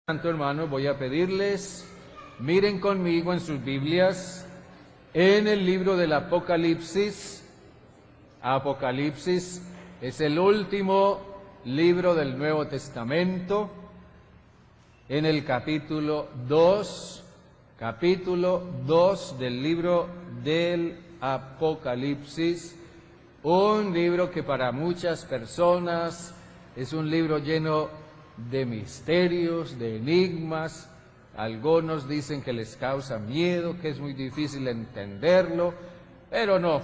Santo, hermanos, voy a pedirles, miren conmigo en sus Biblias, en el libro del Apocalipsis. Apocalipsis es el último libro del Nuevo Testamento, en el capítulo 2 del libro del Apocalipsis, un libro que para muchas personas es un libro lleno de misterios, de enigmas. Algunos dicen que les causa miedo, que es muy difícil entenderlo, pero no,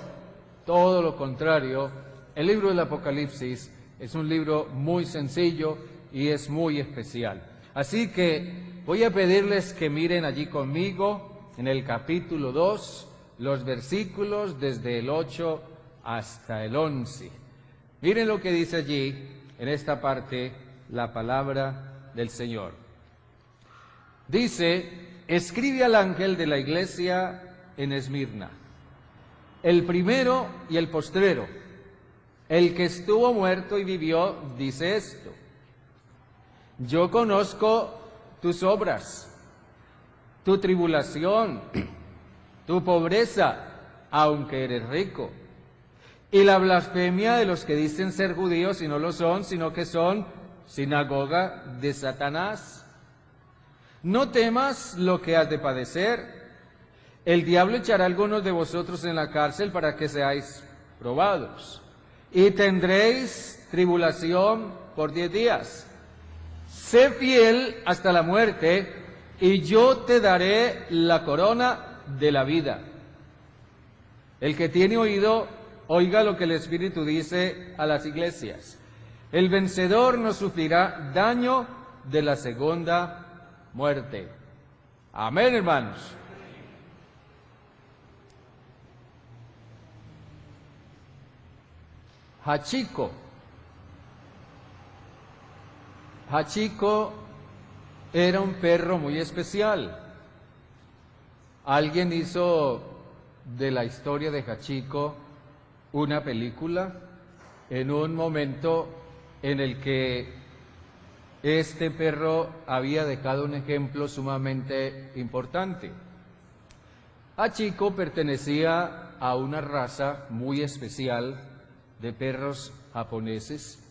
todo lo contrario. El libro del Apocalipsis es un libro muy sencillo y es muy especial. Así que voy a pedirles que miren allí conmigo en el capítulo 2, los versículos desde el 8 hasta el 11. Miren lo que dice allí, en esta parte, la palabra del Señor. Dice: escribe al ángel de la iglesia en Esmirna, el primero y el postrero, el que estuvo muerto y vivió, dice esto: yo conozco tus obras, tu tribulación, tu pobreza, aunque eres rico, y la blasfemia de los que dicen ser judíos y no lo son, sino que son sinagoga de Satanás. No temas lo que has de padecer. El diablo echará a algunos de vosotros en la cárcel para que seáis probados, y tendréis tribulación por 10 días. Sé fiel hasta la muerte, y yo te daré la corona de la vida. El que tiene oído, oiga lo que el Espíritu dice a las iglesias. El vencedor no sufrirá daño de la segunda muerte. Amén, hermanos. Hachiko. Hachiko era un perro muy especial. Alguien hizo de la historia de Hachiko una película en un momento en el que este perro había dejado un ejemplo sumamente importante. Hachiko pertenecía a una raza muy especial de perros japoneses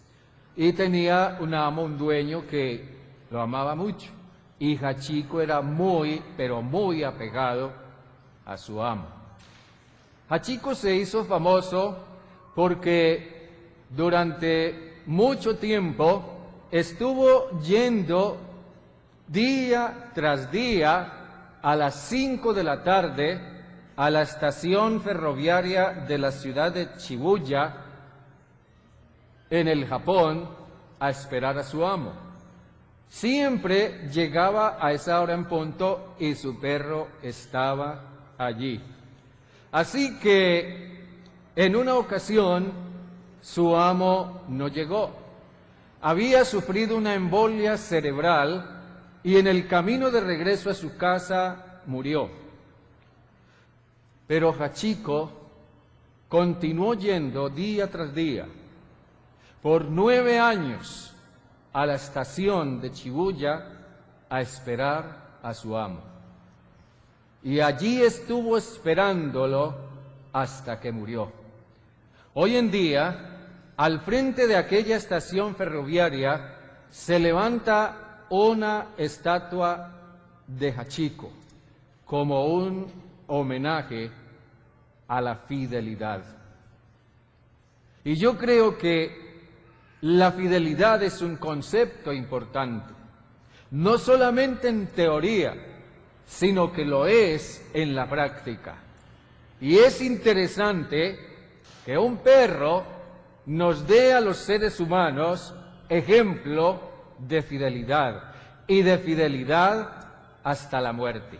y tenía un amo, un dueño que lo amaba mucho, y Hachiko era muy, pero muy apegado a su amo. Hachiko se hizo famoso porque durante mucho tiempo estuvo yendo día tras día a las 5 de la tarde a la estación ferroviaria de la ciudad de Shibuya, en el Japón, a esperar a su amo. Siempre llegaba a esa hora en punto y su perro estaba allí. Así que en una ocasión su amo no llegó. Había sufrido una embolia cerebral y en el camino de regreso a su casa murió. Pero Hachiko continuó yendo día tras día por 9 años a la estación de Shibuya a esperar a su amo. Y allí estuvo esperándolo hasta que murió. Hoy en día, al frente de aquella estación ferroviaria, se levanta una estatua de Hachiko como un homenaje a la fidelidad. Y yo creo que la fidelidad es un concepto importante, no solamente en teoría, sino que lo es en la práctica. Y es interesante que un perro nos dé a los seres humanos ejemplo de fidelidad, y de fidelidad hasta la muerte.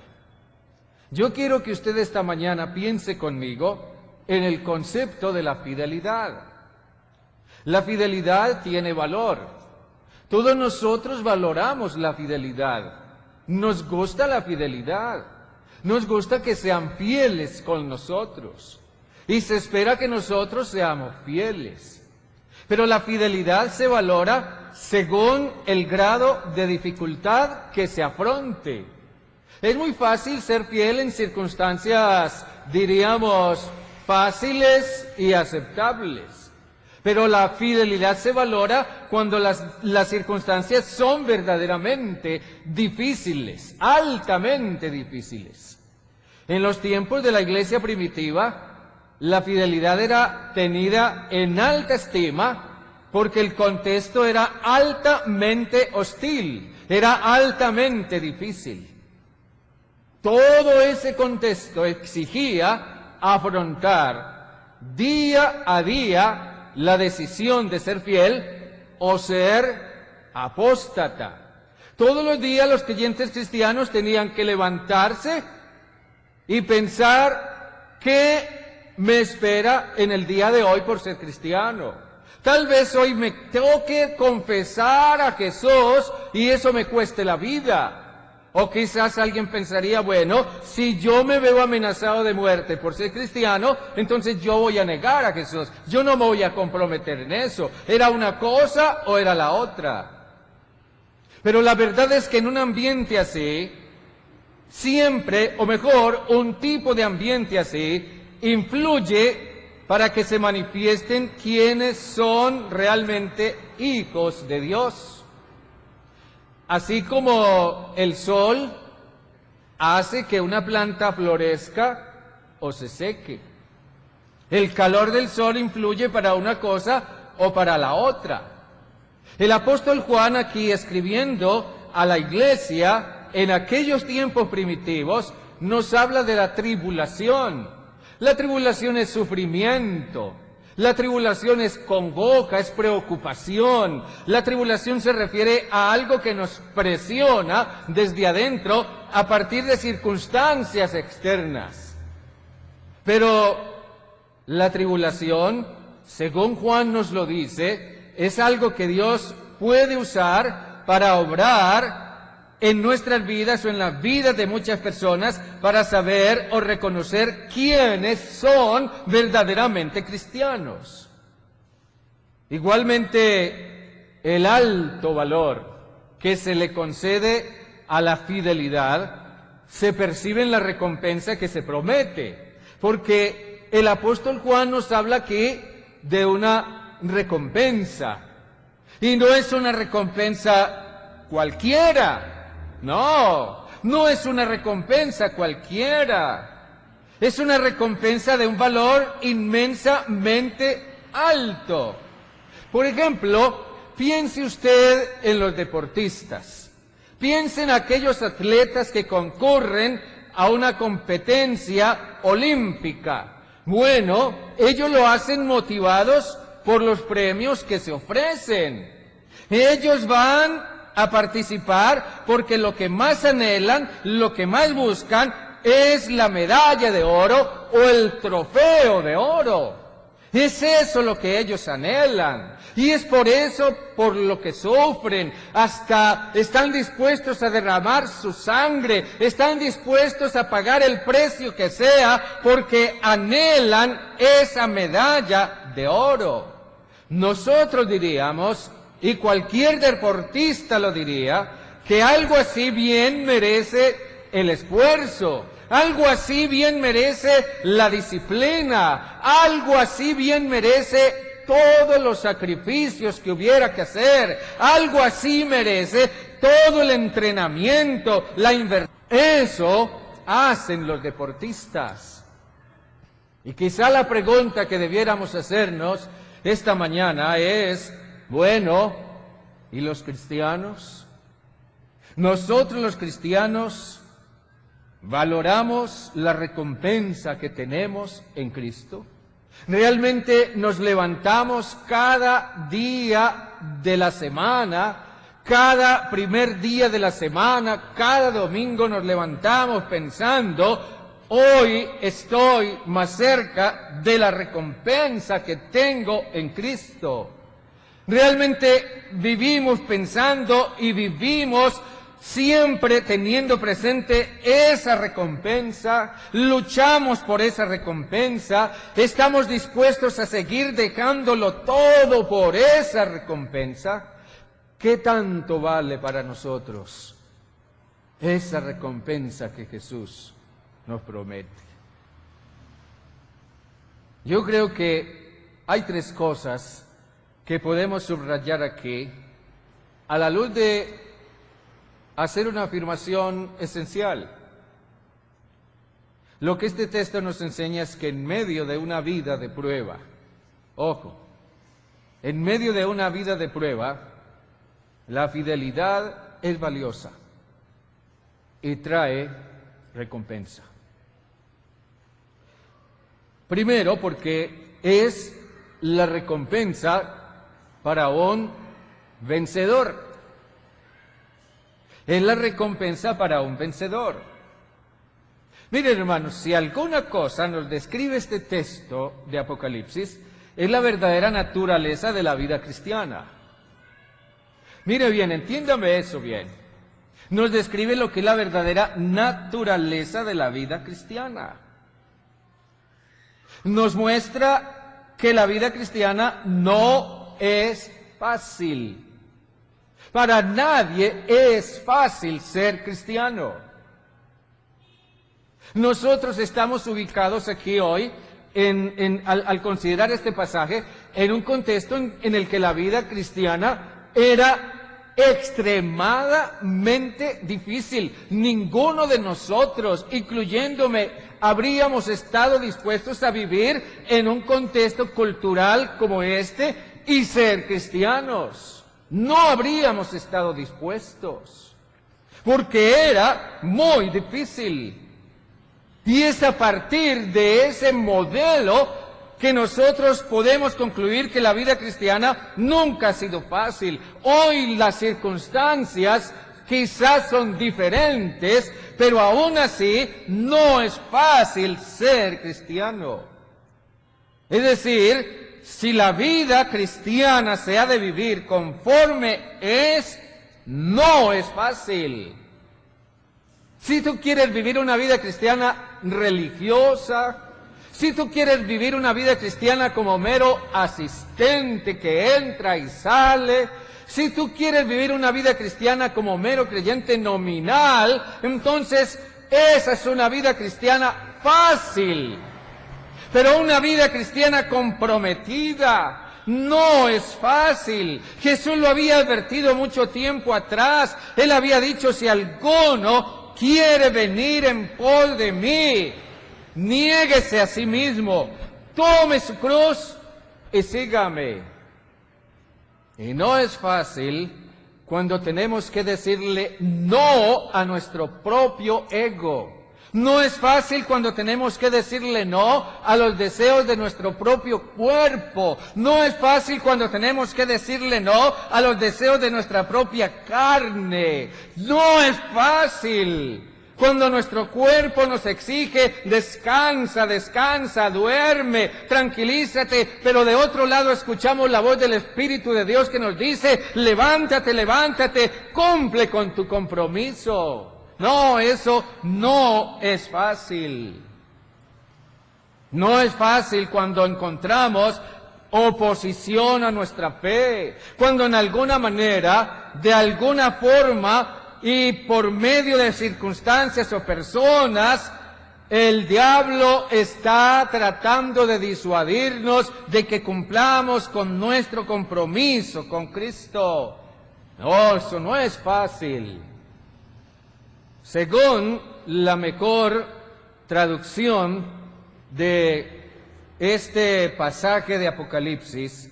Yo quiero que usted esta mañana piense conmigo en el concepto de la fidelidad. La fidelidad tiene valor. Todos nosotros valoramos la fidelidad. Nos gusta la fidelidad. Nos gusta que sean fieles con nosotros. y se espera que nosotros seamos fieles. Pero la fidelidad se valora según el grado de dificultad que se afronte. Es muy fácil ser fiel en circunstancias, diríamos, fáciles y aceptables. Pero la fidelidad se valora cuando las circunstancias son verdaderamente difíciles, altamente difíciles. En los tiempos de la iglesia primitiva, la fidelidad era tenida en alta estima porque el contexto era altamente hostil, era altamente difícil. Todo ese contexto exigía afrontar día a día la decisión de ser fiel o ser apóstata. Todos los días los creyentes cristianos tenían que levantarse y pensar qué me espera en el día de hoy por ser cristiano. Tal vez hoy me tengo que confesar a Jesús y eso me cueste la vida. O quizás alguien pensaría, bueno, si yo me veo amenazado de muerte por ser cristiano, entonces yo voy a negar a Jesús. Yo no me voy a comprometer en eso. ¿Era una cosa o era la otra? Pero la verdad es que en un ambiente así, siempre, o mejor, un tipo de ambiente así, influye para que se manifiesten quienes son realmente hijos de Dios. Así como el sol hace que una planta florezca o se seque. El calor del sol influye para una cosa o para la otra. El apóstol Juan aquí escribiendo a la iglesia en aquellos tiempos primitivos nos habla de la tribulación. La tribulación es sufrimiento. La tribulación es congoja, es preocupación. La tribulación se refiere a algo que nos presiona desde adentro a partir de circunstancias externas. Pero la tribulación, según Juan nos lo dice, es algo que Dios puede usar para obrar en nuestras vidas o en las vidas de muchas personas para saber o reconocer quiénes son verdaderamente cristianos. Igualmente, el alto valor que se le concede a la fidelidad se percibe en la recompensa que se promete, porque el apóstol Juan nos habla aquí de una recompensa, y no es una recompensa cualquiera. No, no es una recompensa cualquiera. Es una recompensa de un valor inmensamente alto. Por ejemplo, piense usted en los deportistas. Piense en aquellos atletas que concurren a una competencia olímpica. Bueno, ellos lo hacen motivados por los premios que se ofrecen. Ellos van a participar porque lo que más anhelan, lo que más buscan es la medalla de oro o el trofeo de oro. Es eso lo que ellos anhelan. Y es por eso por lo que sufren, hasta están dispuestos a derramar su sangre, están dispuestos a pagar el precio que sea porque anhelan esa medalla de oro. Nosotros diríamos, y cualquier deportista lo diría, que algo así bien merece el esfuerzo, algo así bien merece la disciplina, algo así bien merece todos los sacrificios que hubiera que hacer, algo así merece todo el entrenamiento, la inversión. Eso hacen los deportistas. Y quizá la pregunta que debiéramos hacernos esta mañana es, bueno, ¿y los cristianos? Nosotros los cristianos valoramos la recompensa que tenemos en Cristo. Realmente nos levantamos cada día de la semana, cada primer día de la semana, cada domingo nos levantamos pensando, hoy estoy más cerca de la recompensa que tengo en Cristo. Realmente vivimos pensando y vivimos siempre teniendo presente esa recompensa, luchamos por esa recompensa, estamos dispuestos a seguir dejándolo todo por esa recompensa. ¿Qué tanto vale para nosotros esa recompensa que Jesús nos promete? Yo creo que hay tres cosas que podemos subrayar aquí a la luz de hacer una afirmación esencial. Lo que este texto nos enseña es que en medio de una vida de prueba, ojo, en medio de una vida de prueba, la fidelidad es valiosa y trae recompensa. Primero, porque es la recompensa para un vencedor. Es la recompensa para un vencedor. Miren, hermanos, si alguna cosa nos describe este texto de Apocalipsis, es la verdadera naturaleza de la vida cristiana. Mire bien, entiéndame eso bien. Nos describe lo que es la verdadera naturaleza de la vida cristiana. Nos muestra que la vida cristiana no es fácil. Para nadie es fácil ser cristiano. Nosotros estamos ubicados aquí hoy, al considerar este pasaje, en un contexto en el que la vida cristiana era extremadamente difícil. Ninguno de nosotros, incluyéndome, habríamos estado dispuestos a vivir en un contexto cultural como este y ser cristianos. No habríamos estado dispuestos, porque era muy difícil. Y es a partir de ese modelo que nosotros podemos concluir que la vida cristiana nunca ha sido fácil. Hoy las circunstancias quizás son diferentes, pero aún así no es fácil ser cristiano. Es decir, si la vida cristiana se ha de vivir conforme no es fácil. Si tú quieres vivir una vida cristiana religiosa, si tú quieres vivir una vida cristiana como mero asistente que entra y sale, si tú quieres vivir una vida cristiana como mero creyente nominal, entonces esa es una vida cristiana fácil. Pero una vida cristiana comprometida no es fácil. Jesús lo había advertido mucho tiempo atrás. Él había dicho, si alguno quiere venir en pos de mí, niéguese a sí mismo, tome su cruz y sígame. Y no es fácil cuando tenemos que decirle no a nuestro propio ego. No es fácil cuando tenemos que decirle no a los deseos de nuestro propio cuerpo. No es fácil cuando tenemos que decirle no a los deseos de nuestra propia carne. No es fácil cuando nuestro cuerpo nos exige descansa, descansa, duerme, tranquilízate. Pero de otro lado escuchamos la voz del Espíritu de Dios que nos dice, levántate, levántate, cumple con tu compromiso. No, eso no es fácil. No es fácil cuando encontramos oposición a nuestra fe, cuando en alguna manera, de alguna forma y por medio de circunstancias o personas, el diablo está tratando de disuadirnos de que cumplamos con nuestro compromiso con Cristo. No, eso no es fácil. Según la mejor traducción de este pasaje de Apocalipsis,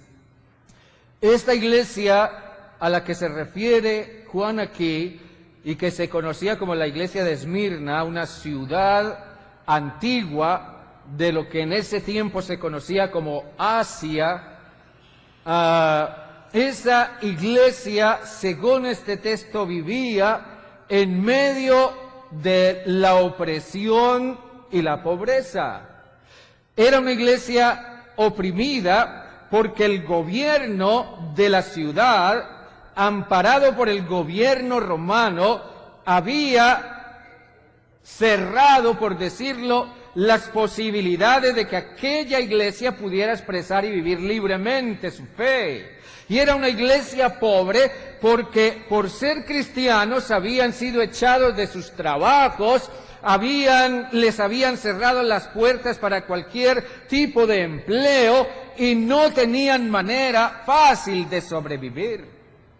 esta iglesia a la que se refiere Juan aquí, y que se conocía como la iglesia de Esmirna, una ciudad antigua de lo que en ese tiempo se conocía como Asia, esa iglesia, según este texto, vivía en medio de la opresión y la pobreza. Era una iglesia oprimida porque el gobierno de la ciudad, amparado por el gobierno romano, había cerrado, por decirlo, las posibilidades de que aquella iglesia pudiera expresar y vivir libremente su fe. Y era una iglesia pobre porque por ser cristianos habían sido echados de sus trabajos, les habían cerrado las puertas para cualquier tipo de empleo y no tenían manera fácil de sobrevivir.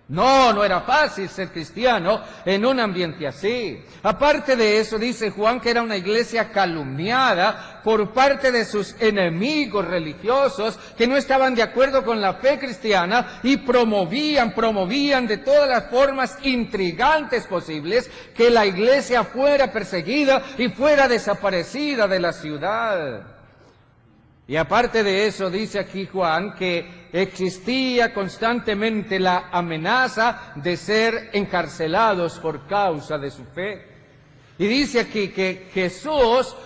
No era fácil ser cristiano en un ambiente así. Aparte de eso, dice Juan que era una iglesia calumniada por parte de sus enemigos religiosos que no estaban de acuerdo con la fe cristiana y promovían de todas las formas intrigantes posibles que la iglesia fuera perseguida y fuera desaparecida de la ciudad. Y aparte de eso, dice aquí Juan que existía constantemente la amenaza de ser encarcelados por causa de su fe. Y dice aquí que Jesús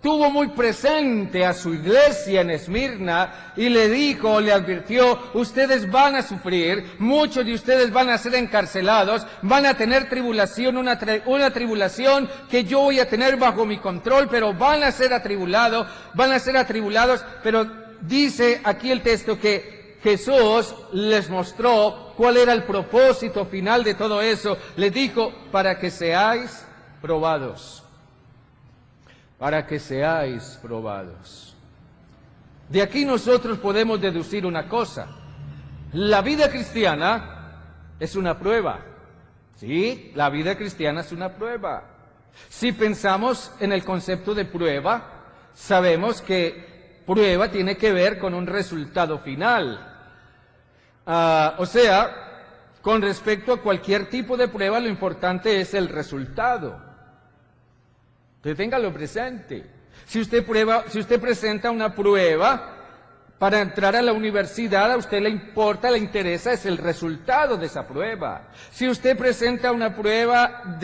tuvo muy presente a su iglesia en Esmirna y le advirtió, ustedes van a sufrir, muchos de ustedes van a ser encarcelados, van a tener tribulación, una tribulación que yo voy a tener bajo mi control, pero van a ser atribulados, pero dice aquí el texto que Jesús les mostró cuál era el propósito final de todo eso. Les dijo, para que seáis probados. Para que seáis probados. De aquí nosotros podemos deducir una cosa. La vida cristiana es una prueba. Sí, la vida cristiana es una prueba. Si pensamos en el concepto de prueba, sabemos que prueba tiene que ver con un resultado final. O sea, con respecto a cualquier tipo de prueba, lo importante es el resultado. Entonces, téngalo presente. Si usted presenta una prueba para entrar a la universidad, a usted le interesa es el resultado de esa prueba. Si usted presenta una prueba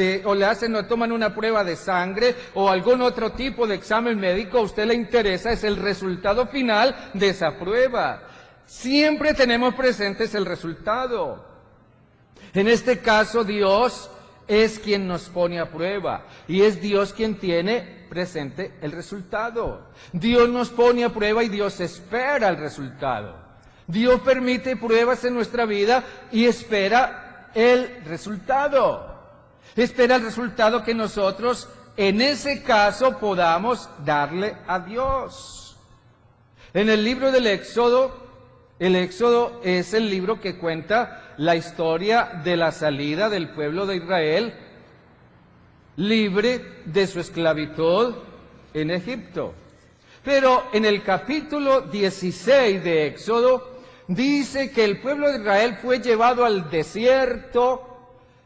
toman una prueba de sangre o algún otro tipo de examen médico, a usted le interesa es el resultado final de esa prueba. Siempre tenemos presentes el resultado. En este caso, Dios es quien nos pone a prueba y es Dios quien tiene presente el resultado. Dios nos pone a prueba y Dios espera el resultado. Dios permite pruebas en nuestra vida y espera el resultado. Espera el resultado que nosotros en ese caso podamos darle a Dios. En el libro del Éxodo, el Éxodo es el libro que cuenta la historia de la salida del pueblo de Israel libre de su esclavitud en Egipto. Pero en el capítulo 16 de Éxodo dice que el pueblo de Israel fue llevado al desierto.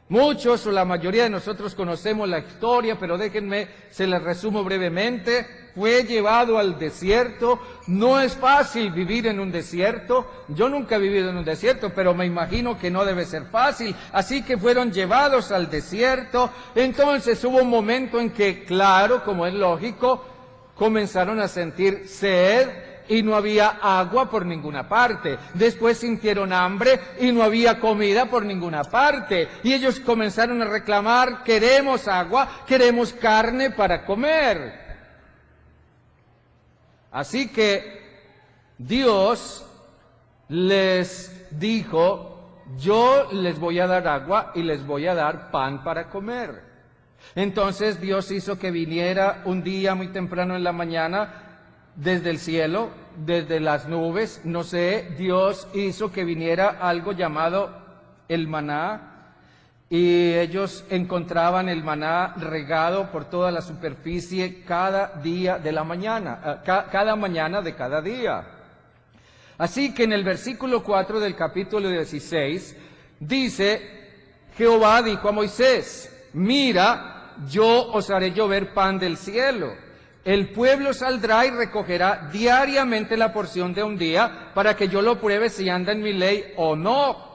Muchos o la mayoría de nosotros conocemos la historia, pero déjenme, se la resumo brevemente. Fue llevado al desierto. No es fácil vivir en un desierto. Yo nunca he vivido en un desierto, pero me imagino que no debe ser fácil. Así que fueron llevados al desierto. Entonces hubo un momento en que, claro, como es lógico, comenzaron a sentir sed y no había agua por ninguna parte. Después sintieron hambre y no había comida por ninguna parte. Y ellos comenzaron a reclamar, queremos agua, queremos carne para comer. Así que Dios les dijo, yo les voy a dar agua y les voy a dar pan para comer. Entonces Dios hizo que viniera un día muy temprano en la mañana, desde el cielo, desde las nubes, no sé, Dios hizo que viniera algo llamado el maná, y ellos encontraban el maná regado por toda la superficie cada día de la mañana, cada mañana de cada día. Así que en el versículo 4 del capítulo 16 dice, Jehová dijo a Moisés, mira, yo os haré llover pan del cielo. El pueblo saldrá y recogerá diariamente la porción de un día para que yo lo pruebe si anda en mi ley o no.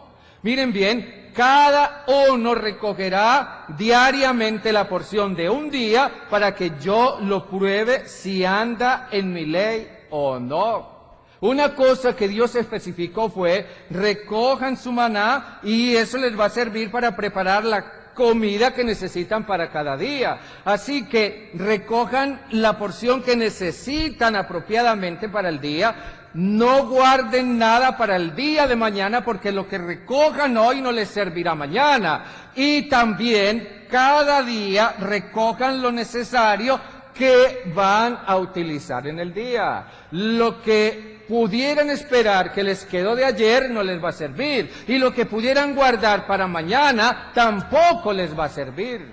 Miren bien, cada uno recogerá diariamente la porción de un día para que yo lo pruebe si anda en mi ley o no. Una cosa que Dios especificó fue, recojan su maná y eso les va a servir para preparar la comida que necesitan para cada día. Así que recojan la porción que necesitan apropiadamente para el día. No guarden nada para el día de mañana, porque lo que recojan hoy no les servirá mañana. Y también cada día recojan lo necesario que van a utilizar en el día. Lo que pudieran esperar que les quedó de ayer no les va a servir. Y lo que pudieran guardar para mañana tampoco les va a servir.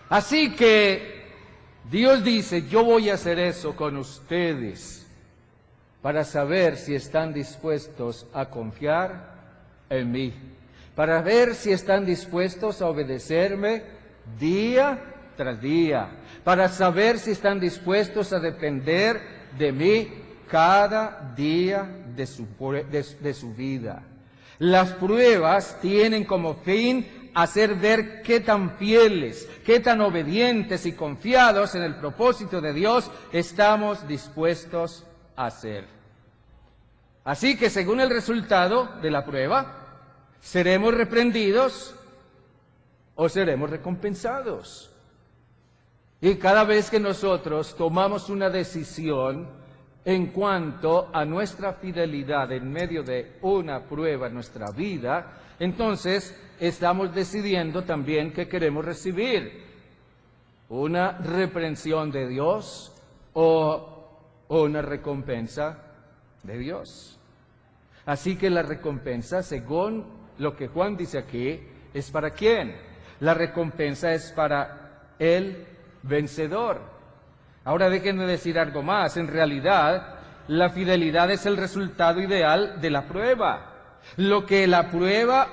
Así que Dios dice, yo voy a hacer eso con ustedes, para saber si están dispuestos a confiar en mí, para ver si están dispuestos a obedecerme día tras día, para saber si están dispuestos a depender de mí cada día de su vida. Las pruebas tienen como fin hacer ver qué tan fieles, qué tan obedientes y confiados en el propósito de Dios estamos dispuestos a ser. Así que según el resultado de la prueba, seremos reprendidos o seremos recompensados. Y cada vez que nosotros tomamos una decisión en cuanto a nuestra fidelidad en medio de una prueba en nuestra vida, entonces estamos decidiendo también que queremos recibir: una reprensión de Dios o una recompensa de Dios. Así que la recompensa, según lo que Juan dice aquí, ¿es para quién? La recompensa es para el vencedor. Ahora déjenme decir algo más. En realidad, la fidelidad es el resultado ideal de la prueba. Lo que la prueba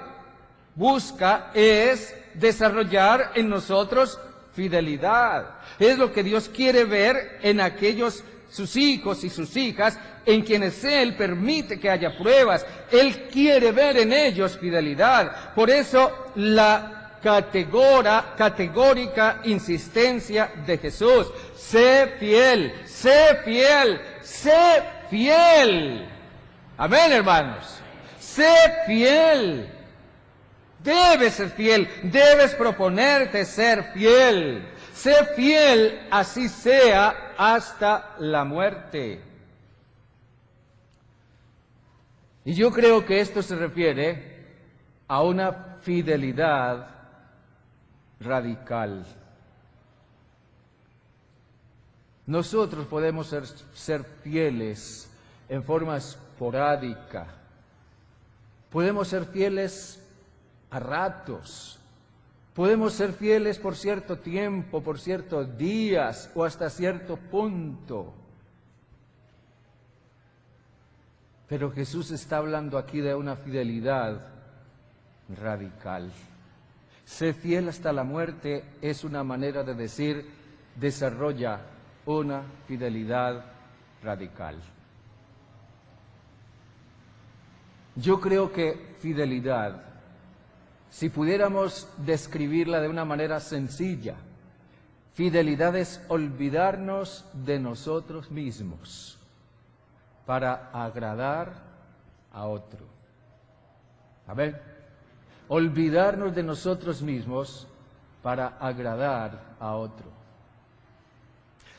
busca es desarrollar en nosotros fidelidad. Es lo que Dios quiere ver en aquellos sus hijos y sus hijas, en quienes Él permite que haya pruebas. Él quiere ver en ellos fidelidad. Por eso la categórica insistencia de Jesús: sé fiel, sé fiel, sé fiel. Amén, hermanos. Sé fiel. Debes ser fiel, debes proponerte ser fiel. Sé fiel, así sea, hasta la muerte. Y yo creo que esto se refiere a una fidelidad radical. Nosotros podemos ser fieles en forma esporádica. Podemos ser fieles a ratos. Podemos ser fieles por cierto tiempo, por ciertos días o hasta cierto punto. Pero Jesús está hablando aquí de una fidelidad radical. Ser fiel hasta la muerte es una manera de decir: desarrolla una fidelidad radical. Yo creo que fidelidad, si pudiéramos describirla de una manera sencilla, fidelidad es olvidarnos de nosotros mismos para agradar a otro. A ver, olvidarnos de nosotros mismos para agradar a otro.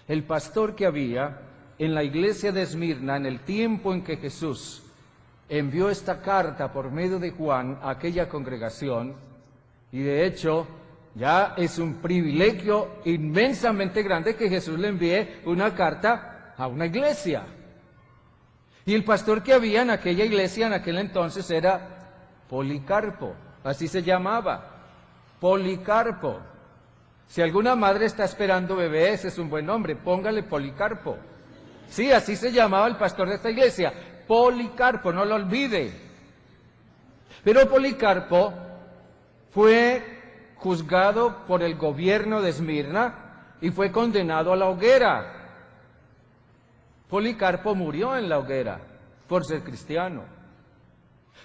El pastor que había en la iglesia de Esmirna en el tiempo en que Jesús envió esta carta por medio de Juan a aquella congregación, y de hecho ya es un privilegio inmensamente grande que Jesús le envíe una carta a una iglesia. Y el pastor que había en aquella iglesia en aquel entonces era Policarpo, así se llamaba, Policarpo. Si alguna madre está esperando bebé, ese es un buen nombre, póngale Policarpo. Sí, así se llamaba el pastor de esta iglesia, Policarpo, no lo olvide. Pero Policarpo fue juzgado por el gobierno de Esmirna y fue condenado a la hoguera. Policarpo murió en la hoguera por ser cristiano.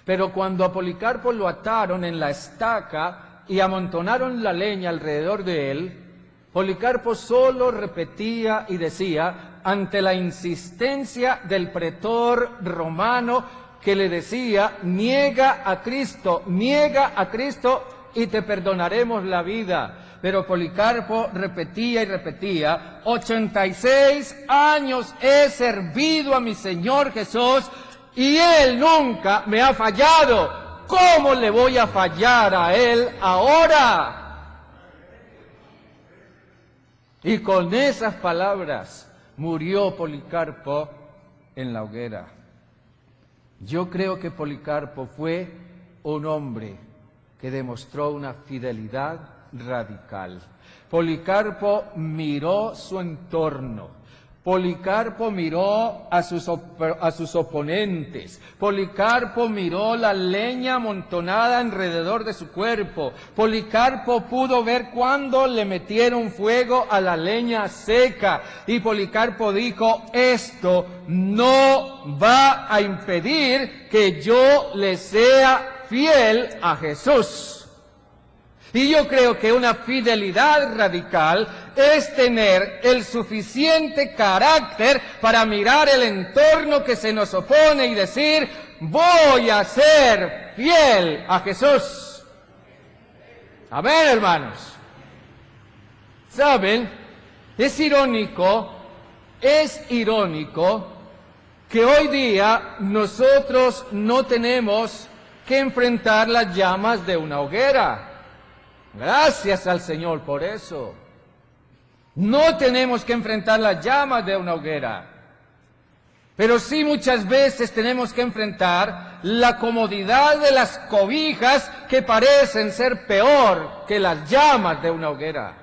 Pero cuando a Policarpo lo ataron en la estaca y amontonaron la leña alrededor de él, Policarpo solo repetía y decía, ante la insistencia del pretor romano que le decía: niega a Cristo, y te perdonaremos la vida. Pero Policarpo repetía y repetía: 86 años he servido a mi Señor Jesús y Él nunca me ha fallado. ¿Cómo le voy a fallar a Él ahora? Y con esas palabras murió Policarpo en la hoguera. Yo creo que Policarpo fue un hombre que demostró una fidelidad radical. Policarpo miró su entorno. Policarpo miró a sus oponentes. Policarpo miró la leña amontonada alrededor de su cuerpo. Policarpo pudo ver cuando le metieron fuego a la leña seca. Y Policarpo dijo: esto no va a impedir que yo le sea fiel a Jesús. Y yo creo que una fidelidad radical es tener el suficiente carácter para mirar el entorno que se nos opone y decir: voy a ser fiel a Jesús. Amén, hermanos. ¿Saben? Es irónico que hoy día nosotros no tenemos que enfrentar las llamas de una hoguera. Gracias al Señor por eso. No tenemos que enfrentar las llamas de una hoguera. Pero sí muchas veces tenemos que enfrentar la comodidad de las cobijas que parecen ser peor que las llamas de una hoguera.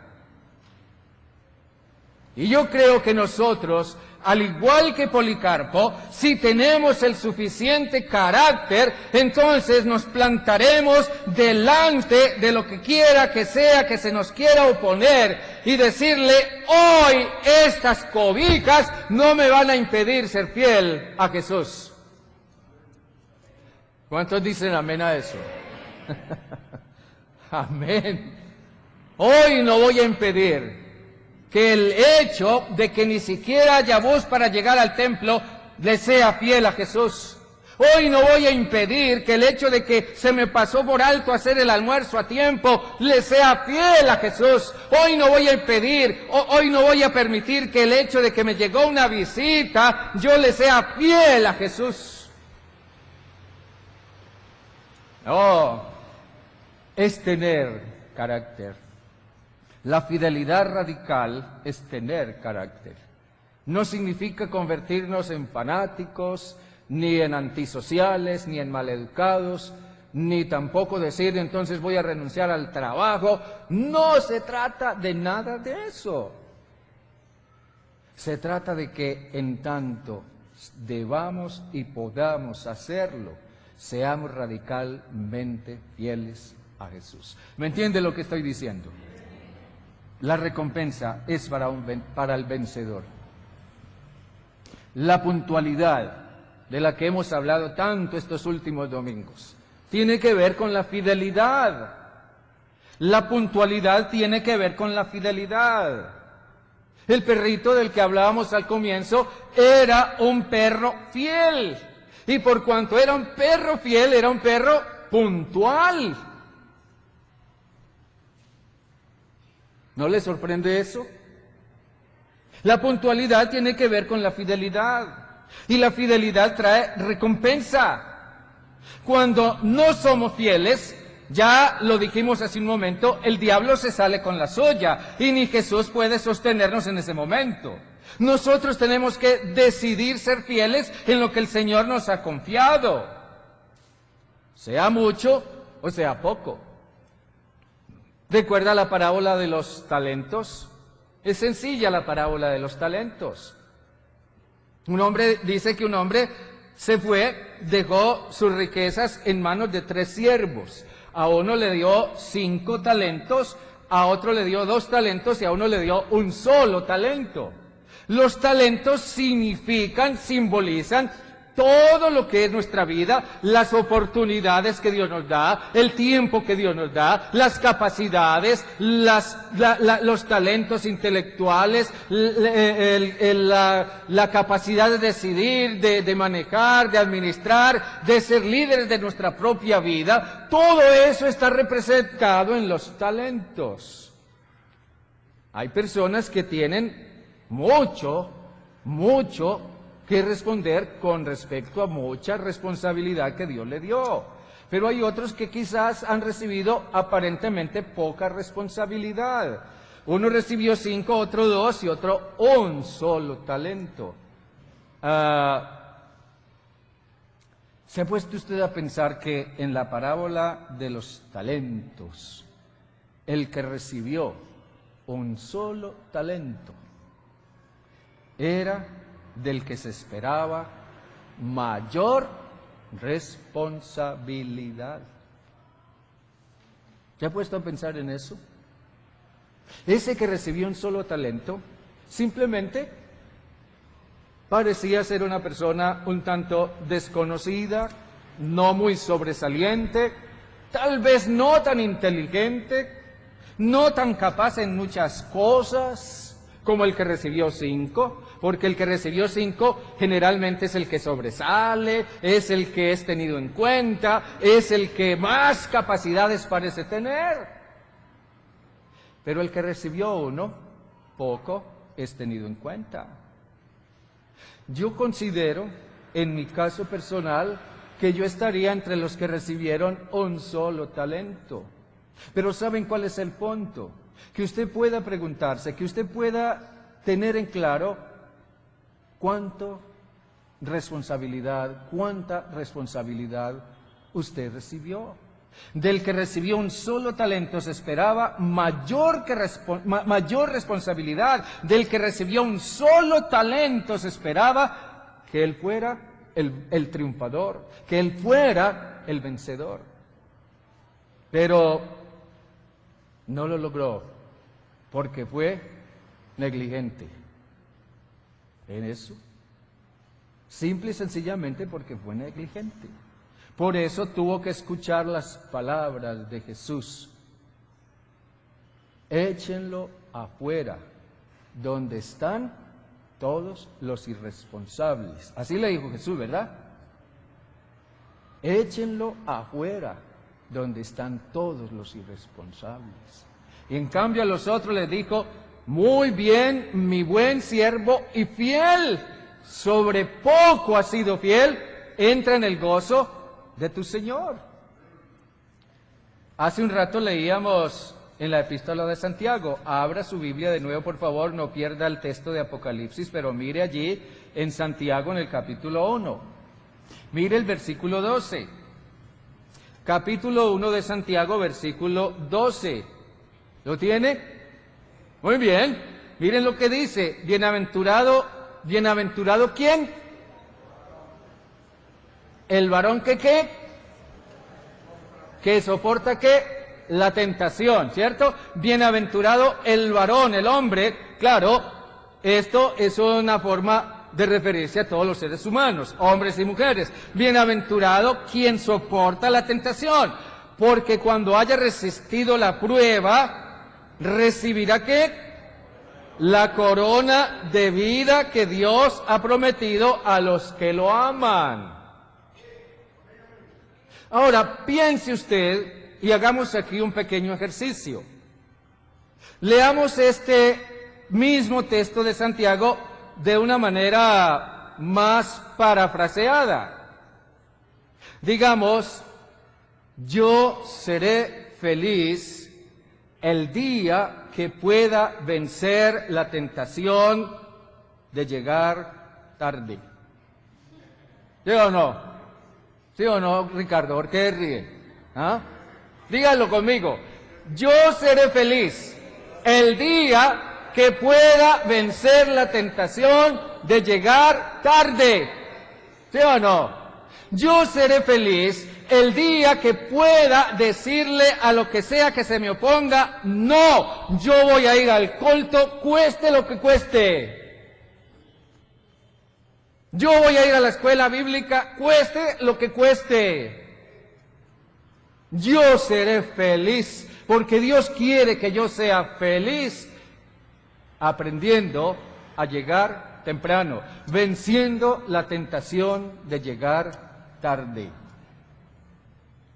Y yo creo que nosotros, al igual que Policarpo, si tenemos el suficiente carácter, entonces nos plantaremos delante de lo que quiera que sea que se nos quiera oponer y decirle: hoy estas cobijas no me van a impedir ser fiel a Jesús. ¿Cuántos dicen amén a eso? Amén. Hoy no voy a impedir que el hecho de que ni siquiera haya bus para llegar al templo le sea fiel a Jesús. Hoy no voy a impedir que el hecho de que se me pasó por alto hacer el almuerzo a tiempo le sea fiel a Jesús. Hoy no voy a impedir, hoy no voy a permitir que el hecho de que me llegó una visita yo le sea fiel a Jesús. No, es tener carácter. La fidelidad radical es tener carácter. No significa convertirnos en fanáticos, ni en antisociales, ni en maleducados, ni tampoco decir: entonces voy a renunciar al trabajo. No se trata de nada de eso. Se trata de que en tanto debamos y podamos hacerlo, seamos radicalmente fieles a Jesús. ¿Me entiende lo que estoy diciendo? La recompensa es para el vencedor. La puntualidad de la que hemos hablado tanto estos últimos domingos tiene que ver con la fidelidad. La puntualidad tiene que ver con la fidelidad. El perrito del que hablábamos al comienzo era un perro fiel. Y por cuanto era un perro fiel, era un perro puntual. ¿No le sorprende eso? La puntualidad tiene que ver con la fidelidad. Y la fidelidad trae recompensa. Cuando no somos fieles, ya lo dijimos hace un momento, el diablo se sale con la suya y ni Jesús puede sostenernos en ese momento. Nosotros tenemos que decidir ser fieles en lo que el Señor nos ha confiado, sea mucho o sea poco. ¿Recuerda la parábola de los talentos? Es sencilla la parábola de los talentos. Dice que un hombre se fue, dejó sus riquezas en manos de 3 siervos. A uno le dio 5 talentos, a otro le dio 2 talentos y a uno le dio un solo talento. Los talentos simbolizan todo lo que es nuestra vida, las oportunidades que Dios nos da, el tiempo que Dios nos da, las capacidades, los talentos intelectuales, la capacidad de decidir, de manejar, de administrar, de ser líderes de nuestra propia vida. Todo eso está representado en los talentos. Hay personas que tienen mucho que responder con respecto a mucha responsabilidad que Dios le dio. Pero hay otros que quizás han recibido aparentemente poca responsabilidad. Uno recibió 5, otro 2 y otro un solo talento. ¿Se ha puesto usted a pensar que en la parábola de los talentos, el que recibió un solo talento era del que se esperaba mayor responsabilidad? ¿Se ha puesto a pensar en eso? Ese que recibió un solo talento simplemente parecía ser una persona un tanto desconocida, no muy sobresaliente, tal vez no tan inteligente, no tan capaz en muchas cosas como el que recibió 5, porque el que recibió 5 generalmente es el que sobresale, es el que es tenido en cuenta, es el que más capacidades parece tener. Pero el que recibió 1, poco es tenido en cuenta. Yo considero, en mi caso personal, que yo estaría entre los que recibieron un solo talento. Pero ¿saben cuál es el punto? Que usted pueda preguntarse, que usted pueda tener en claro cuánta responsabilidad usted recibió. Del que recibió un solo talento se esperaba mayor responsabilidad. Del que recibió un solo talento se esperaba que él fuera el triunfador, que él fuera el vencedor. Pero no lo logró porque fue negligente en eso. Simple y sencillamente porque fue negligente. Por eso tuvo que escuchar las palabras de Jesús. Échenlo afuera, donde están todos los irresponsables. Así le dijo Jesús, ¿verdad? Échenlo afuera, donde están todos los irresponsables. Y en cambio a los otros les dijo: muy bien, mi buen siervo y fiel, sobre poco has sido fiel, entra en el gozo de tu Señor. Hace un rato leíamos en la epístola de Santiago. Abra su Biblia de nuevo, por favor, no pierda el texto de Apocalipsis, pero mire allí en Santiago en el capítulo 1. Mire el versículo 12. Capítulo 1 de Santiago, versículo 12. ¿Lo tiene? Muy bien. Miren lo que dice. Bienaventurado ¿quién? El varón que ¿qué? Que soporta ¿qué? La tentación, ¿cierto? Bienaventurado el varón, el hombre. Claro, esto es una forma de referirse a todos los seres humanos, hombres y mujeres. Bienaventurado quien soporta la tentación, porque cuando haya resistido la prueba, recibirá ¿qué? La corona de vida que Dios ha prometido a los que lo aman. Ahora, piense usted y hagamos aquí un pequeño ejercicio. Leamos este mismo texto de Santiago de una manera más parafraseada. Digamos: yo seré feliz el día que pueda vencer la tentación de llegar tarde. ¿Sí o no? ¿Sí o no, Ricardo? ¿Por qué ríe? ¿Ah? Díganlo conmigo. Yo seré feliz el día que pueda vencer la tentación de llegar tarde. ¿Sí o no? Yo seré feliz el día que pueda decirle a lo que sea que se me oponga: no, yo voy a ir al culto, cueste lo que cueste. Yo voy a ir a la escuela bíblica, cueste lo que cueste. Yo seré feliz, porque Dios quiere que yo sea feliz, aprendiendo a llegar temprano, venciendo la tentación de llegar tarde.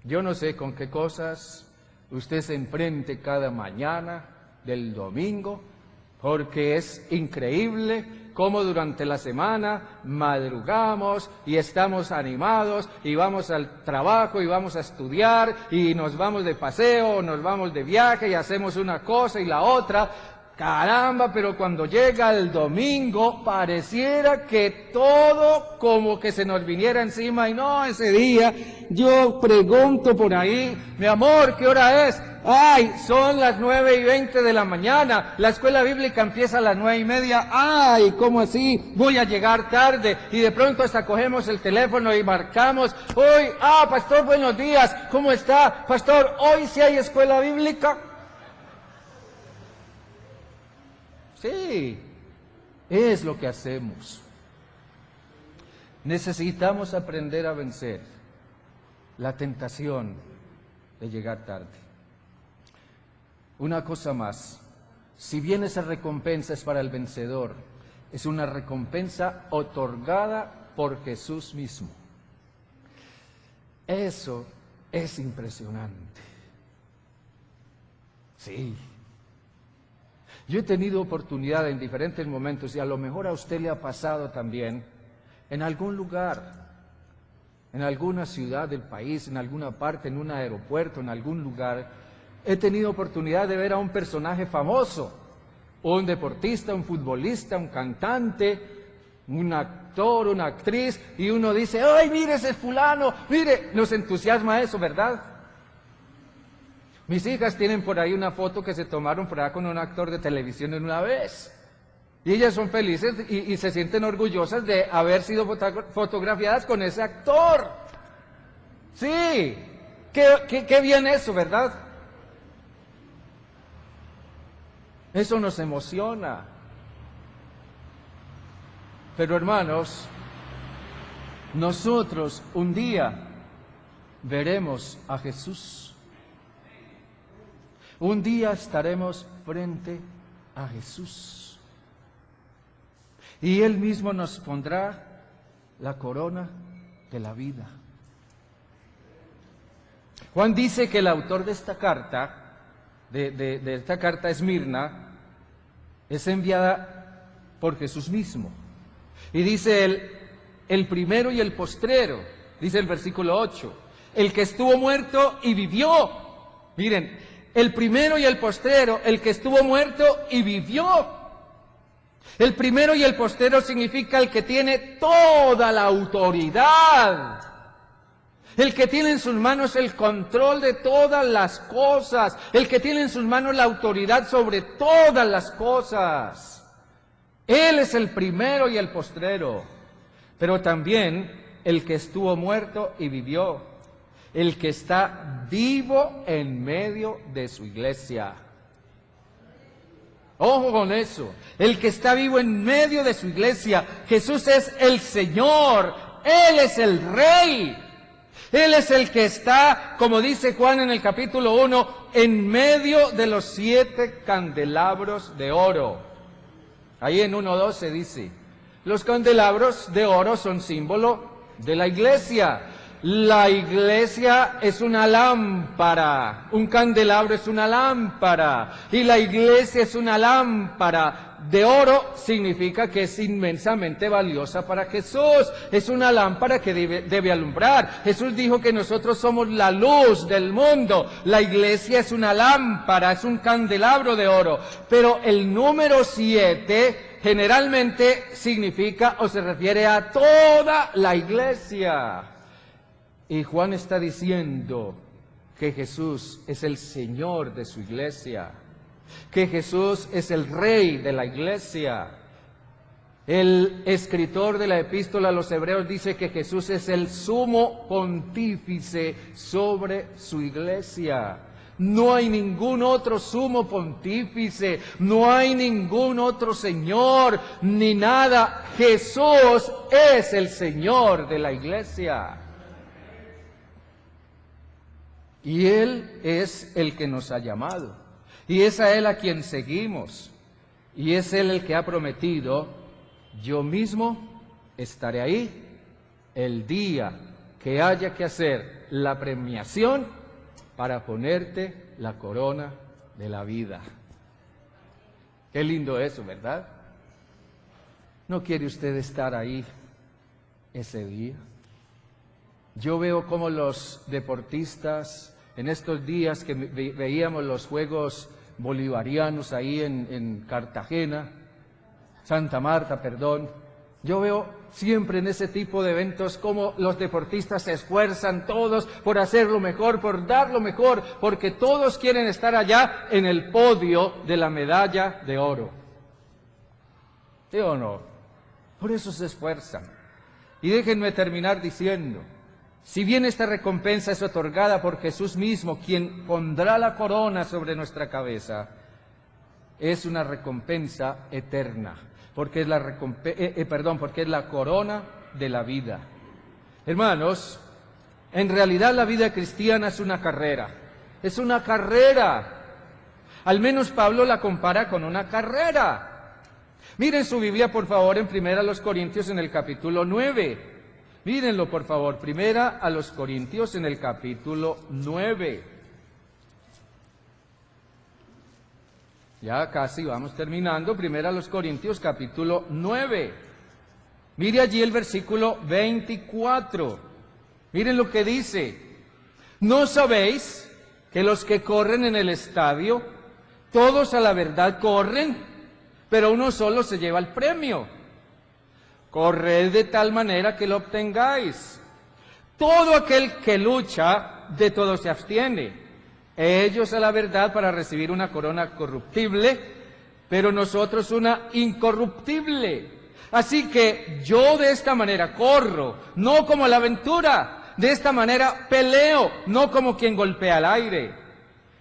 Yo no sé con qué cosas usted se enfrente cada mañana del domingo, porque es increíble cómo durante la semana madrugamos y estamos animados y vamos al trabajo y vamos a estudiar y nos vamos de paseo, o nos vamos de viaje y hacemos una cosa y la otra. Caramba, pero cuando llega el domingo pareciera que todo como que se nos viniera encima y no, ese día yo pregunto por ahí, mi amor, ¿qué hora es? Ay, son las 9:20 de la mañana, la escuela bíblica empieza a las 9:30, ay, ¿cómo así? Voy a llegar tarde, y de pronto hasta cogemos el teléfono y marcamos, hoy, pastor, buenos días, ¿cómo está? Pastor, ¿hoy sí hay escuela bíblica? Sí, es lo que hacemos. Necesitamos aprender a vencer la tentación de llegar tarde. Una cosa más, si bien esa recompensa es para el vencedor, es una recompensa otorgada por Jesús mismo. Eso es impresionante. Sí. Yo he tenido oportunidad en diferentes momentos, y a lo mejor a usted le ha pasado también, en algún lugar, en alguna ciudad del país, en alguna parte, en un aeropuerto, en algún lugar, he tenido oportunidad de ver a un personaje famoso, un deportista, un futbolista, un cantante, un actor, una actriz, y uno dice, ¡ay, mire ese fulano! Mire, nos entusiasma eso, ¿verdad? Mis hijas tienen por ahí una foto que se tomaron por allá con un actor de televisión en una vez. Y ellas son felices y se sienten orgullosas de haber sido fotografiadas con ese actor. Sí, qué bien eso, ¿verdad? Eso nos emociona. Pero hermanos, nosotros un día veremos a Jesús. Un día estaremos frente a Jesús. Y Él mismo nos pondrá la corona de la vida. Juan dice que el autor de esta carta, de esta carta a Esmirna, es enviada por Jesús mismo. Y dice él, el primero y el postrero, dice el versículo 8, el que estuvo muerto y vivió. Miren, el primero y el postrero, el que estuvo muerto y vivió. El primero y el postrero significa el que tiene toda la autoridad. El que tiene en sus manos el control de todas las cosas. El que tiene en sus manos la autoridad sobre todas las cosas. Él es el primero y el postrero. Pero también el que estuvo muerto y vivió. El que está vivo en medio de su iglesia. Ojo con eso. El que está vivo en medio de su iglesia. Jesús es el Señor. Él es el Rey. Él es el que está, como dice Juan en el capítulo 1, en medio de los 7 candelabros de oro. Ahí en 1:12 dice, los candelabros de oro son símbolo de la iglesia. La iglesia es una lámpara, un candelabro es una lámpara, y la iglesia es una lámpara de oro, significa que es inmensamente valiosa para Jesús, es una lámpara que debe alumbrar. Jesús dijo que nosotros somos la luz del mundo, la iglesia es una lámpara, es un candelabro de oro, pero el número 7 generalmente significa o se refiere a toda la iglesia. Y Juan está diciendo que Jesús es el Señor de su iglesia, que Jesús es el Rey de la iglesia. El escritor de la epístola a los Hebreos dice que Jesús es el sumo pontífice sobre su iglesia. No hay ningún otro sumo pontífice, no hay ningún otro Señor, ni nada. Jesús es el Señor de la iglesia. Y Él es el que nos ha llamado. Y es a Él a quien seguimos. Y es Él el que ha prometido: yo mismo estaré ahí el día que haya que hacer la premiación para ponerte la corona de la vida. Qué lindo eso, ¿verdad? ¿No quiere usted estar ahí ese día? Yo veo cómo los deportistas, en estos días que veíamos los Juegos Bolivarianos ahí en Cartagena, Santa Marta, perdón, yo veo siempre en ese tipo de eventos cómo los deportistas se esfuerzan todos por hacer lo mejor, por dar lo mejor, porque todos quieren estar allá en el podio de la medalla de oro. ¿Sí o no? Por eso se esfuerzan. Y déjenme terminar diciendo: si bien esta recompensa es otorgada por Jesús mismo, quien pondrá la corona sobre nuestra cabeza, es una recompensa eterna, porque es porque es la corona de la vida. Hermanos, en realidad la vida cristiana es una carrera. Es una carrera. Al menos Pablo la compara con una carrera. Miren su Biblia, por favor, en 1 Corintios en el capítulo 9. Mírenlo, por favor, 1 Corintios en el capítulo 9. Ya casi vamos terminando. 1 Corintios capítulo 9. Mire allí el versículo 24. Miren lo que dice: ¿no sabéis que los que corren en el estadio, todos a la verdad corren, pero uno solo se lleva el premio? Corred de tal manera que lo obtengáis. Todo aquel que lucha, de todo se abstiene. Ellos a la verdad para recibir una corona corruptible, pero nosotros una incorruptible. Así que yo de esta manera corro, no como la aventura. De esta manera peleo, no como quien golpea al aire,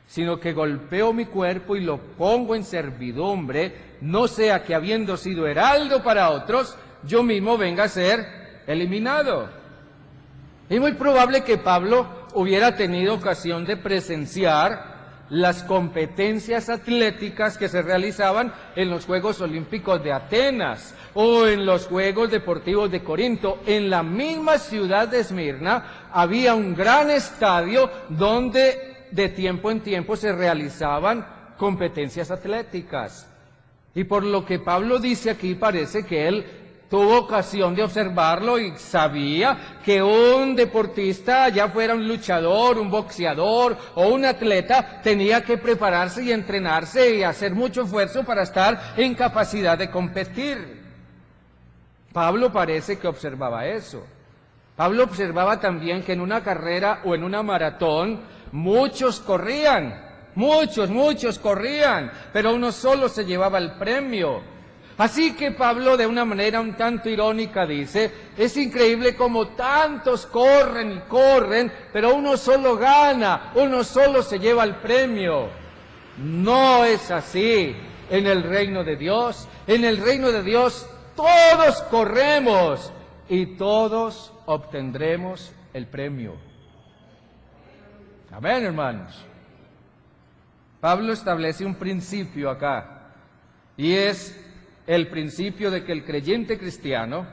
sino que golpeo mi cuerpo y lo pongo en servidumbre, no sea que habiendo sido heraldo para otros, yo mismo venga a ser eliminado. Es muy probable que Pablo hubiera tenido ocasión de presenciar las competencias atléticas que se realizaban en los Juegos Olímpicos de Atenas o en los Juegos Deportivos de Corinto. En la misma ciudad de Esmirna había un gran estadio donde de tiempo en tiempo se realizaban competencias atléticas. Y por lo que Pablo dice aquí, parece que él tuvo ocasión de observarlo y sabía que un deportista, ya fuera un luchador, un boxeador o un atleta, tenía que prepararse y entrenarse y hacer mucho esfuerzo para estar en capacidad de competir. Pablo parece que observaba eso. Pablo observaba también que en una carrera o en una maratón muchos corrían, muchos corrían, pero uno solo se llevaba el premio. Así que Pablo, de una manera un tanto irónica, dice: es increíble cómo tantos corren y corren, pero uno solo gana, uno solo se lleva el premio. No es así en el reino de Dios. En el reino de Dios todos corremos y todos obtendremos el premio. Amén, hermanos. Pablo establece un principio acá, y es el principio de que el creyente cristiano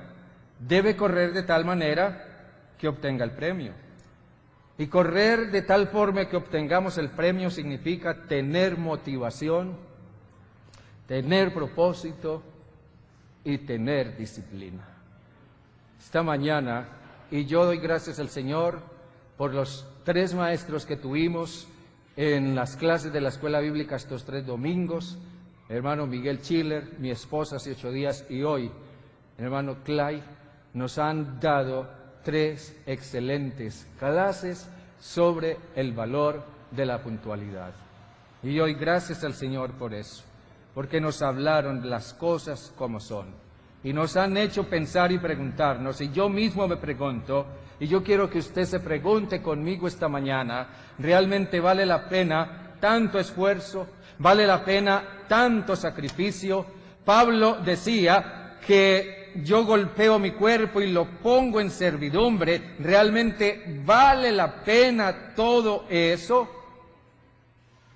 debe correr de tal manera que obtenga el premio. Y correr de tal forma que obtengamos el premio significa tener motivación, tener propósito y tener disciplina. Esta mañana, y yo doy gracias al Señor por los 3 maestros que tuvimos en las clases de la escuela bíblica estos 3 domingos, el hermano Miguel Chiller, mi esposa hace 8 días, y hoy el hermano Clay, nos han dado 3 excelentes clases sobre el valor de la puntualidad. Y doy gracias al Señor por eso, porque nos hablaron las cosas como son. y nos han hecho pensar y preguntarnos, y yo mismo me pregunto, y yo quiero que usted se pregunte conmigo esta mañana, ¿realmente vale la pena tanto esfuerzo? ¿Vale la pena tanto sacrificio? Pablo decía que yo golpeo mi cuerpo y lo pongo en servidumbre. ¿Realmente vale la pena todo eso?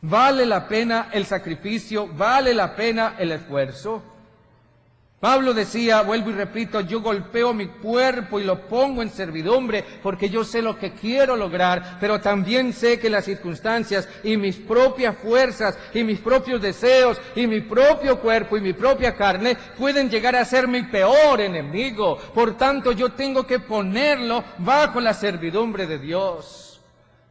¿Vale la pena el sacrificio? ¿Vale la pena el esfuerzo? Pablo decía, vuelvo y repito, yo golpeo mi cuerpo y lo pongo en servidumbre porque yo sé lo que quiero lograr, pero también sé que las circunstancias y mis propias fuerzas y mis propios deseos y mi propio cuerpo y mi propia carne pueden llegar a ser mi peor enemigo. Por tanto, yo tengo que ponerlo bajo la servidumbre de Dios.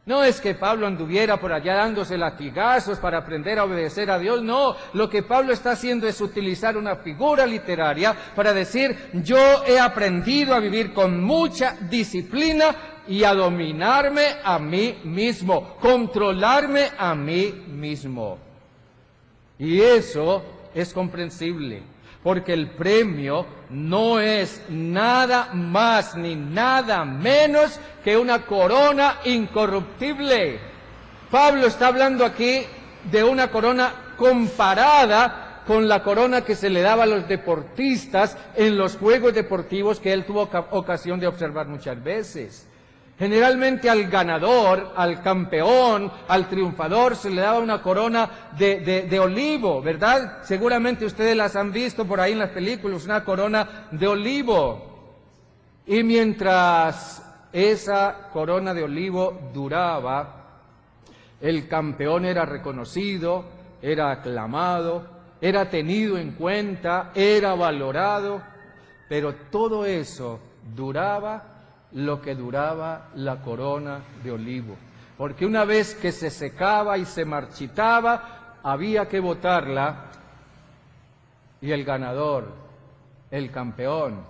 No es que Pablo anduviera por allá dándose latigazos para aprender a obedecer a Dios, no. Lo que Pablo está haciendo es utilizar una figura literaria para decir, yo he aprendido a vivir con mucha disciplina y a dominarme a mí mismo, controlarme a mí mismo. Y eso es comprensible, porque el premio no es nada más ni nada menos que una corona incorruptible. Pablo está hablando aquí de una corona comparada con la corona que se le daba a los deportistas en los juegos deportivos que él tuvo ocasión de observar muchas veces. Generalmente al ganador, al campeón, al triunfador se le daba una corona de olivo, ¿verdad? Seguramente ustedes las han visto por ahí en las películas, una corona de olivo. Y mientras esa corona de olivo duraba, el campeón era reconocido, era aclamado, era tenido en cuenta, era valorado, pero todo eso duraba lo que duraba la corona de olivo, porque una vez que se secaba y se marchitaba, había que botarla, y el ganador, el campeón,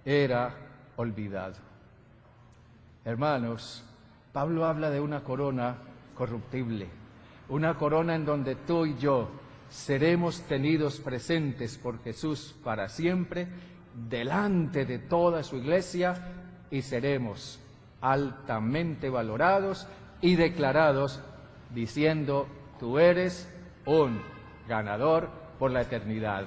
era olvidado. Hermanos, Pablo habla de una corona corruptible, una corona en donde tú y yo seremos tenidos presentes por Jesús para siempre, delante de toda su iglesia, y seremos altamente valorados y declarados diciendo, tú eres un ganador por la eternidad.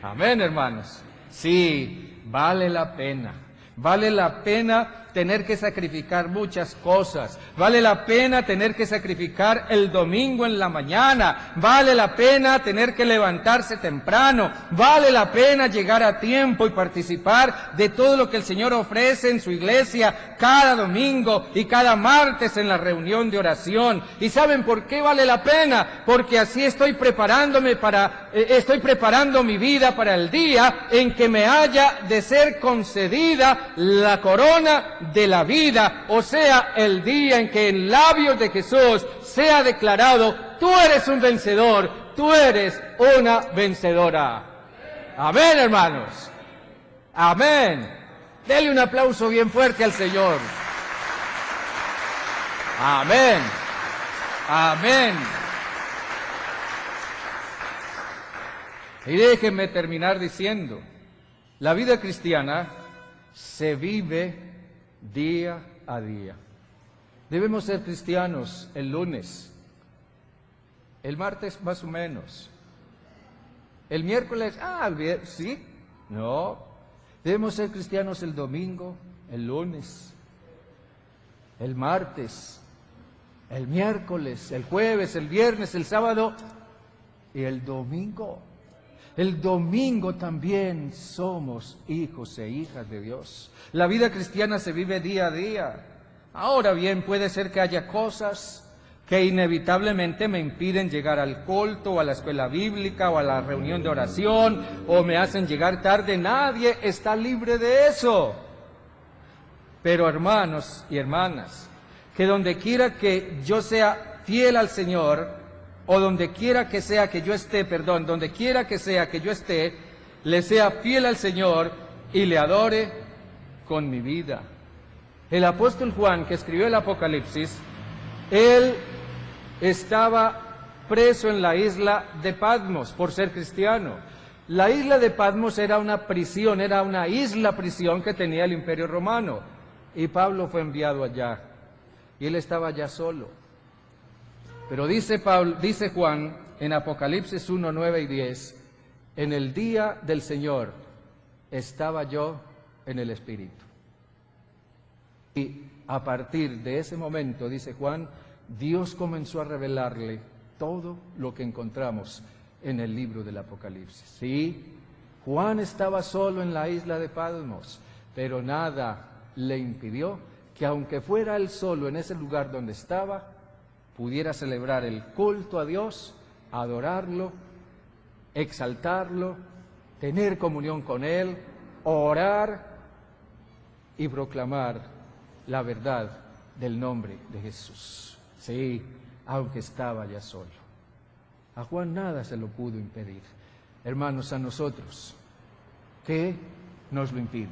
Amén, hermanos. Sí, vale la pena. Vale la pena tener que sacrificar muchas cosas. Vale la pena tener que sacrificar el domingo en la mañana. Vale la pena tener que levantarse temprano. Vale la pena llegar a tiempo y participar de todo lo que el Señor ofrece en su iglesia cada domingo y cada martes en la reunión de oración. ¿Y saben por qué vale la pena? Porque así estoy preparando mi vida para el día en que me haya de ser concedida la corona de la vida, o sea, el día en que en labios de Jesús sea declarado, tú eres un vencedor, tú eres una vencedora. Amén, hermanos. Amén. Dele un aplauso bien fuerte al Señor. Amén. Amén. Y déjenme terminar diciendo, la vida cristiana se vive día a día. Debemos ser cristianos el lunes, el martes más o menos, el miércoles, sí, no. Debemos ser cristianos el domingo, el lunes, el martes, el miércoles, el jueves, el viernes, el sábado y el domingo. El domingo también somos hijos e hijas de Dios. La vida cristiana se vive día a día. Ahora bien, puede ser que haya cosas que inevitablemente me impiden llegar al culto, o a la escuela bíblica, o a la reunión de oración, o me hacen llegar tarde. Nadie está libre de eso. Pero hermanos y hermanas, que donde quiera que yo sea fiel al Señor, o donde quiera que sea que yo esté, donde quiera que sea que yo esté, le sea fiel al Señor y le adore con mi vida. El apóstol Juan, que escribió el Apocalipsis, él estaba preso en la isla de Patmos por ser cristiano. La isla de Patmos era una prisión, era una isla prisión que tenía el Imperio Romano. Y Pablo fue enviado allá. Y él estaba allá solo. Pero dice Juan en Apocalipsis 1, 9 y 10, en el día del Señor estaba yo en el Espíritu. Y a partir de ese momento, dice Juan, Dios comenzó a revelarle todo lo que encontramos en el libro del Apocalipsis. Sí, Juan estaba solo en la isla de Patmos, pero nada le impidió que aunque fuera él solo en ese lugar donde estaba, pudiera celebrar el culto a Dios, adorarlo, exaltarlo, tener comunión con Él, orar y proclamar la verdad del nombre de Jesús. Sí, aunque estaba ya solo. A Juan nada se lo pudo impedir. Hermanos, a nosotros, ¿qué nos lo impide?